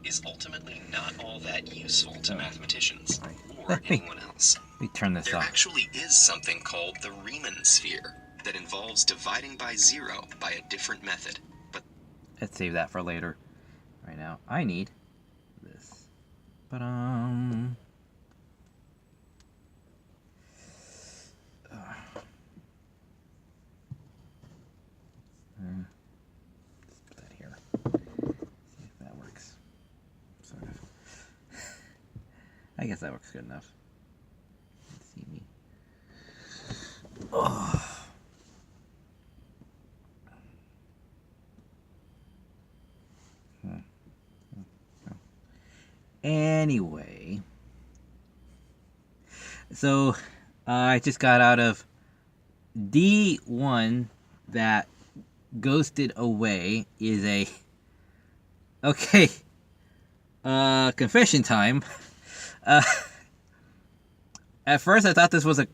is ultimately not all that useful to mathematicians or Let me, anyone else. let me turn this There off. actually is something called the Riemann sphere that involves dividing by zero by a different method. But Let's save that for later. Right now, I need this. But let's put that here. See if that works. Sort of. I guess that works good enough. Let's see me. Oh. Anyway, so I just got out of D1 that ghosted away is a okay. Confession time. Uh, at first I thought this was a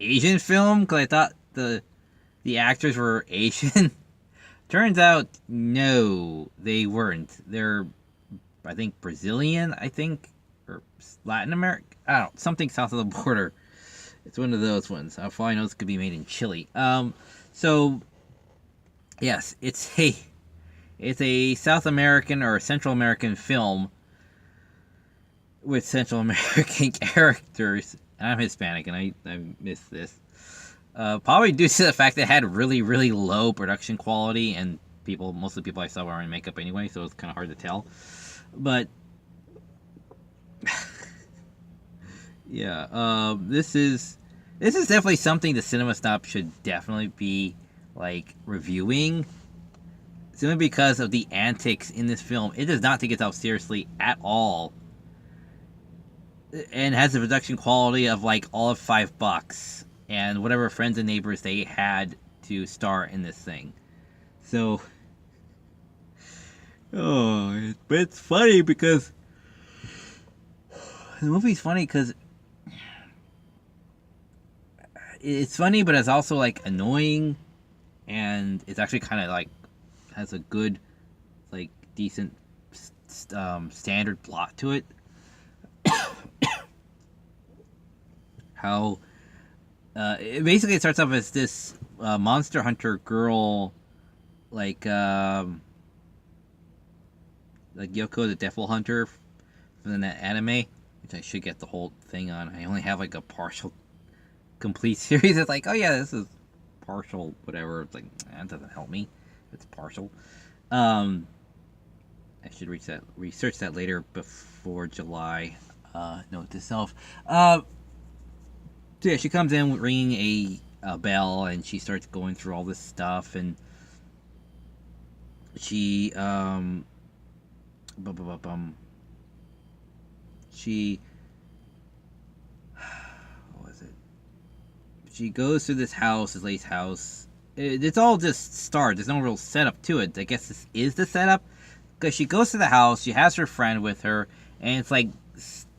Asian film because I thought the actors were Asian. Turns out no, they weren't. They're I think Brazilian. I think or Latin America. I don't know, something south of the border. It's one of those ones. For all I know, this could be made in Chile. So yes, it's a South American or Central American film with Central American characters. I'm Hispanic, and I missed this. Probably due to the fact that it had really, really low production quality, and most of the people I saw were wearing makeup anyway, so it's kind of hard to tell. But yeah, this is definitely something the Cinema Snob should definitely be like reviewing, simply because of the antics in this film. It does not take itself seriously at all, and has the production quality of like all of $5 and whatever friends and neighbors they had to star in this thing. So, but it's funny because the movie's funny because it's funny, but it's also like annoying, and it's actually kind of like has a good, like decent, standard plot to it. How it starts off as this monster hunter girl, like Yoko the Devil Hunter from that anime, which I should get the whole thing on. I only have like a partial complete series. It's like, oh yeah, this is partial whatever. It's like that doesn't help me. It's partial. I should research that later before July. Note to self. So yeah, she comes in ringing a bell, and she starts going through all this stuff, and she she what was it? She goes through this house, this lady's house. It's all just start. There's no real setup to it. I guess this is the setup because she goes to the house. She has her friend with her, and it's like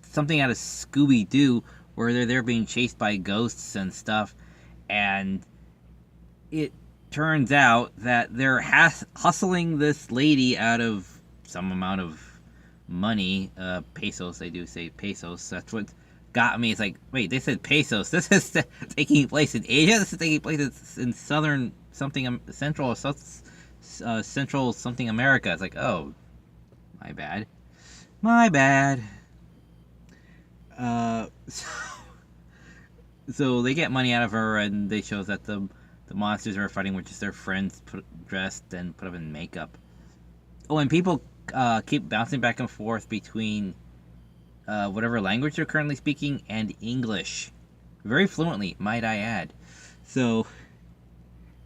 something out of Scooby Doo where they're being chased by ghosts and stuff, and it turns out that they're hustling this lady out of some amount of money, pesos. They do say pesos. That's what got me. It's like, wait, they said pesos. This is taking place in Asia. This is taking place in southern something, central or central something America. It's like, oh, my bad, my bad. So, so they get money out of her, and they show that the monsters are fighting with just their friends dressed and put up in makeup. Oh, and people keep bouncing back and forth between whatever language they're currently speaking and English, very fluently, might I add. So,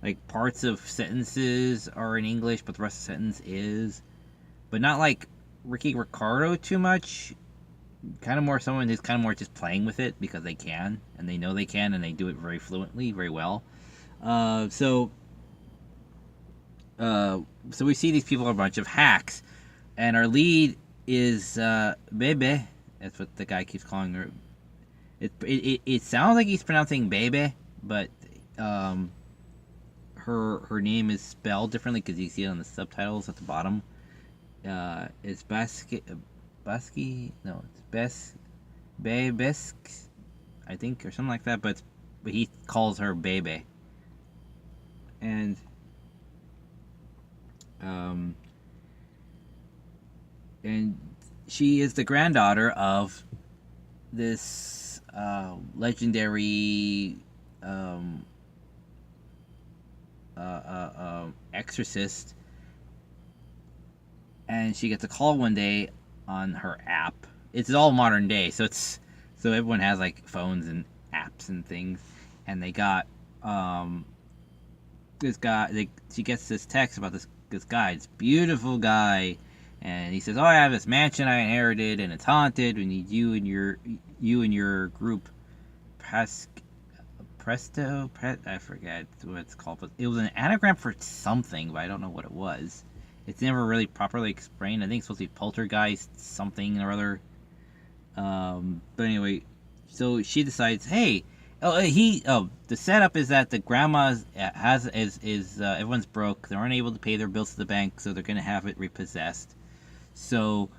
like parts of sentences are in English, but the rest of the sentence is, but not like Ricky Ricardo too much. Kind of more someone who's kind of more just playing with it because they can, and they know they can, and they do it very fluently, very well. So we see these people are a bunch of hacks, and our lead is Bebe. That's what the guy keeps calling her. It sounds like he's pronouncing Bebe, but her name is spelled differently because you see it on the subtitles at the bottom. It's Basky. No, it's Bebesk, I think, or something like that. But he calls her Bebe, and um, and she is the granddaughter of this legendary exorcist, and she gets a call one day on her app. It's all modern day, so everyone has like phones and apps and things, and they got this guy. She gets this text about this guy, this beautiful guy, and he says, "Oh, I have this mansion I inherited, and it's haunted. We need you and your group, I forget what it's called, but it was an anagram for something, but I don't know what it was. It's never really properly explained. I think it's supposed to be poltergeist something or other. But anyway, so she decides, hey, the setup is that the grandma everyone's broke. They're unable to pay their bills to the bank, so they're gonna have it repossessed. So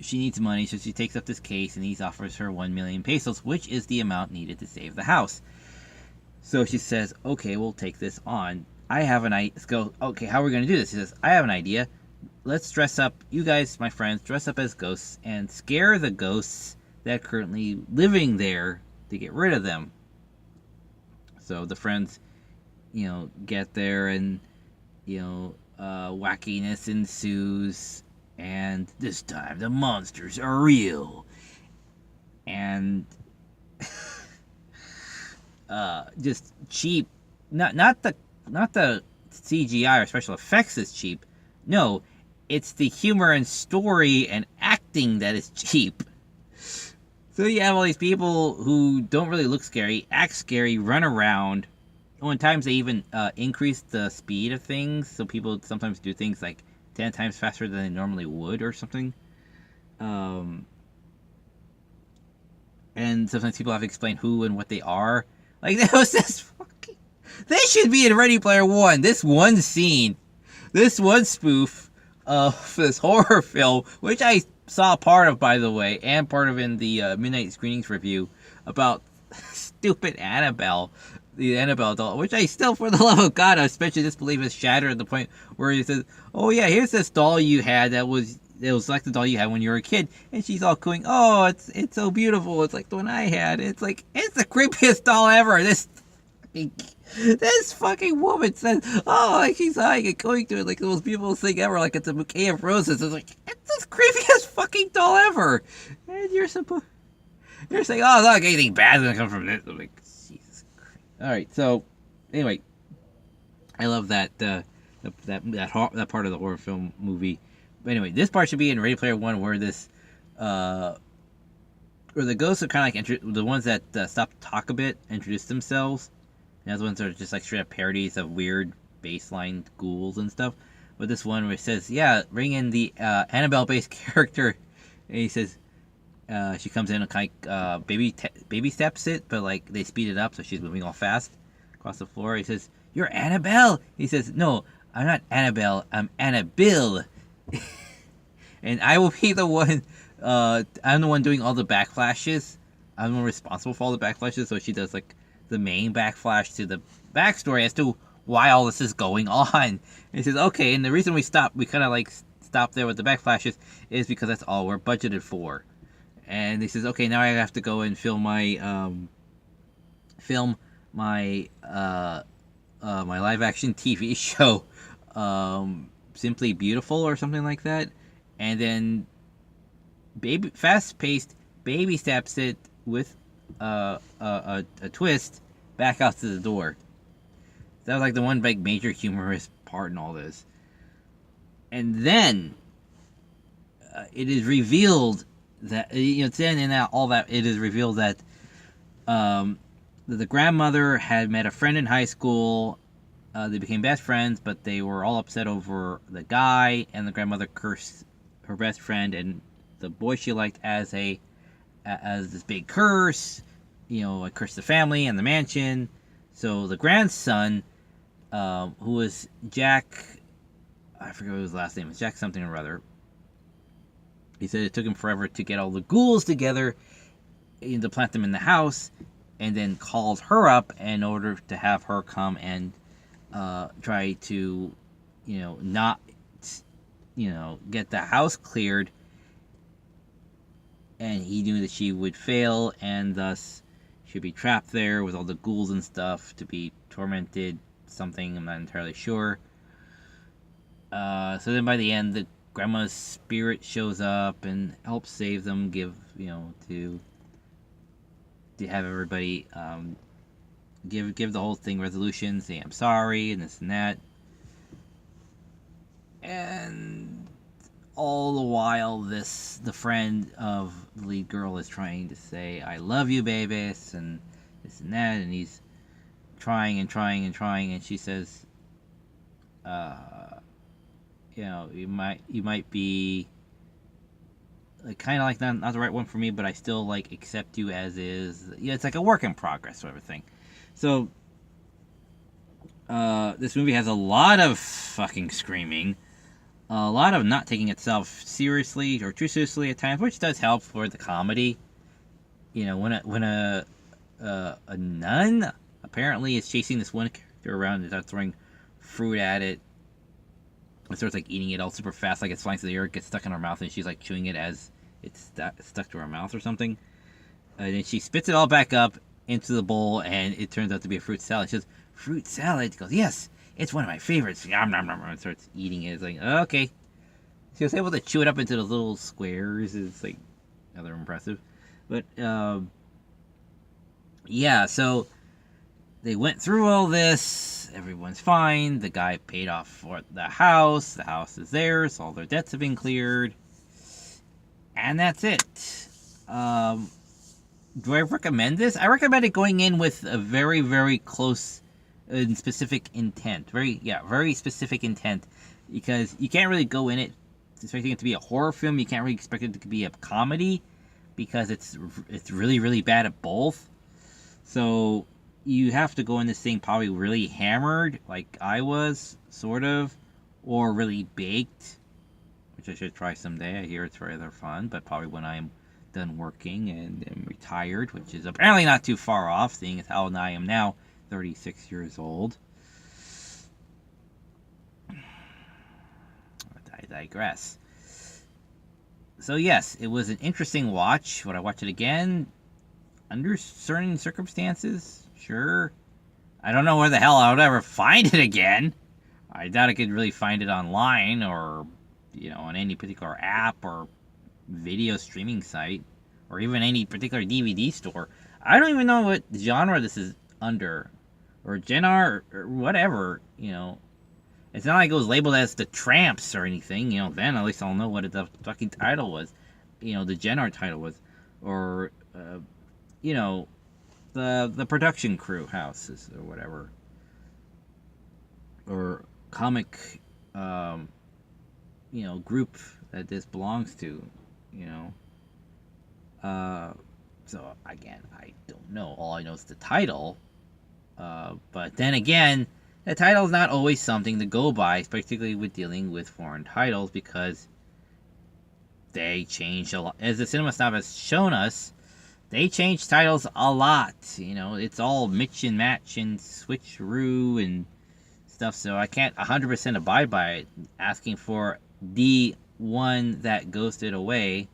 she needs money, so she takes up this case, and he offers her 1 million pesos, which is the amount needed to save the house. So she says, okay, we'll take this on. I have an idea. Let's go, okay, how are we going to do this? She says, I have an idea. Let's dress up, you guys, my friends, dress up as ghosts and scare the ghosts that are currently living there to get rid of them. So the friends, get there, and, wackiness ensues. And this time the monsters are real. And just cheap. Not the CGI or special effects is cheap. No, it's the humor and story and acting that is cheap. So you have all these people who don't really look scary, act scary, run around. Oh, and times they even increase the speed of things, so people sometimes do things like 10 times faster than they normally would or something. And sometimes people have to explain who and what they are. Like, there was this fucking... They should be in Ready Player One. This one scene, this one spoof of this horror film, which I saw part of, by the way, and part of in the Midnight Screenings review, about stupid Annabelle, the Annabelle doll, which I still, for the love of God, I especially disbelief is shattered at the point where he says, oh yeah, here's this doll you had that was like the doll you had when you were a kid, and she's all going, oh, it's so beautiful, it's like the one I had. It's like, it's the creepiest doll ever. This fucking woman says, oh, like she's eyeing and going to it like the most beautiful thing ever, like it's a bouquet of roses. It's like, it's the creepiest fucking doll ever. And you're saying, oh, it's not like anything bad's gonna come from this. I'm like, Jesus Christ. Alright, so anyway, I love that that part of the horror film movie. But anyway, this part should be in Ready Player One, where this where the ghosts are kind of like the ones that stop to talk a bit, introduce themselves. And the other ones are just like straight up parodies of weird baseline ghouls and stuff. But this one where it says, yeah, bring in the Annabelle-based character. And he says, she comes in and kind of baby steps it, but like they speed it up, so she's moving all fast across the floor. He says, you're Annabelle. He says, no, I'm not Annabelle, I'm Annabelle. And I will be the one, I'm the one doing all the backflashes. I'm the one responsible for all the backflashes, so she does like the main backflash to the backstory as to why all this is going on. And he says, okay, and the reason we kind of like stop there with the backflashes is because that's all we're budgeted for. And he says, okay, now I have to go and film my my live action TV show, Simply Beautiful or something like that. And then fast paced baby steps it with a twist back out to the door. That was like the one big major humorous part in all this. And then it is revealed that then in all that it is revealed that the grandmother had met a friend in high school. They became best friends, but they were all upset over the guy, and the grandmother cursed her best friend and the boy she liked as this big curse. It cursed the family and the mansion. So the grandson, who was Jack, I forget what his last name was, Jack something or other, He said it took him forever to get all the ghouls together and to plant them in the house, and then calls her up in order to have her come and try to, not, get the house cleared. And he knew that she would fail, and thus she'd be trapped there with all the ghouls and stuff to be tormented. Something, I'm not entirely sure. So then by the end, the grandma's spirit shows up and helps save them, to have everybody give the whole thing resolution, say I'm sorry and this and that. And all the while, the friend of the lead girl is trying to say I love you, babies, and this and that, and he's trying and trying and trying, and she says, you might be like, kind of like not the right one for me, but I still like accept you as is. Yeah, it's like a work in progress sort of thing. So this movie has a lot of fucking screaming, a lot of not taking itself seriously or too seriously at times, which does help for the comedy. When a nun apparently is chasing this one character around and starts throwing fruit at it. It starts like eating it all super fast, like it's flying through the air. It gets stuck in her mouth, and she's like chewing it as it's stuck to her mouth or something. And then she spits it all back up into the bowl, and it turns out to be a fruit salad. She says, "Fruit salad?" She goes, "Yes, it's one of my favorites." Nom, nom, nom, and starts eating it. It's like, okay. She was able to chew it up into those little squares. It's like rather impressive. But yeah, so they went through all this. Everyone's fine. The guy paid off for the house. The house is theirs. All their debts have been cleared. And that's it. Do I recommend this? I recommend it going in with a very, very close and specific intent. Very specific intent. Because you can't really go in it expecting it to be a horror film. You can't really expect it to be a comedy. Because it's really, really bad at both. So you have to go in this thing probably really hammered, like I was, sort of, or really baked, which I should try someday. I hear it's rather fun, but probably when I'm done working and am retired, which is apparently not too far off, seeing as how I am now 36 years old. I digress. So yes, it was an interesting watch. Would I watch it again? Under certain circumstances? Sure. I don't know where the hell I would ever find it again. I doubt I could really find it online or, on any particular app or video streaming site or even any particular DVD store. I don't even know what genre this is under or genre or whatever, It's not like it was labeled as The Tramps or anything, then at least I'll know what the fucking title was, the genre title was, or, the production crew houses or whatever, or comic group that this belongs to, so again, I don't know. All I know is the title, but then again, the title is not always something to go by, particularly with dealing with foreign titles, because they change a lot. As the Cinema Snob has shown us, they change titles a lot. It's all mix and match and switcheroo and stuff, so I can't 100% abide by it. Asking for the one that ghosted away,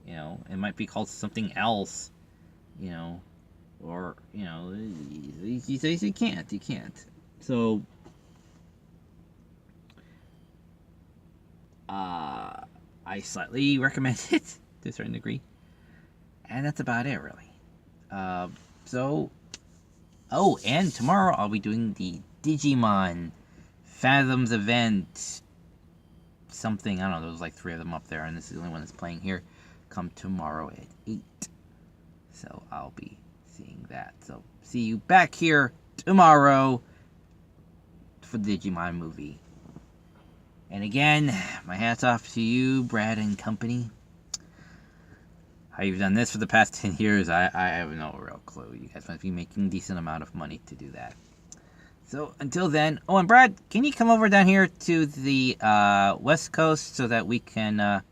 it might be called something else, or, you can't. So, I slightly recommend it to a certain degree. And that's about it, really. And tomorrow I'll be doing the Digimon Fathoms event. Something, I don't know, there's like 3 of them up there, and this is the only one that's playing here. Come tomorrow at 8. So I'll be seeing that. So see you back here tomorrow for the Digimon movie. And again, my hat's off to you, Brad and company. How you've done this for the past 10 years, I have no real clue. You guys must be making a decent amount of money to do that. So until then, and Brad, can you come over down here to the West Coast so that we can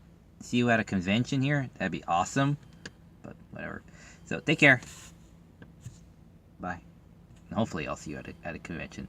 see you at a convention here, that'd be awesome. But whatever. So take care. Bye. And hopefully I'll see you at a convention.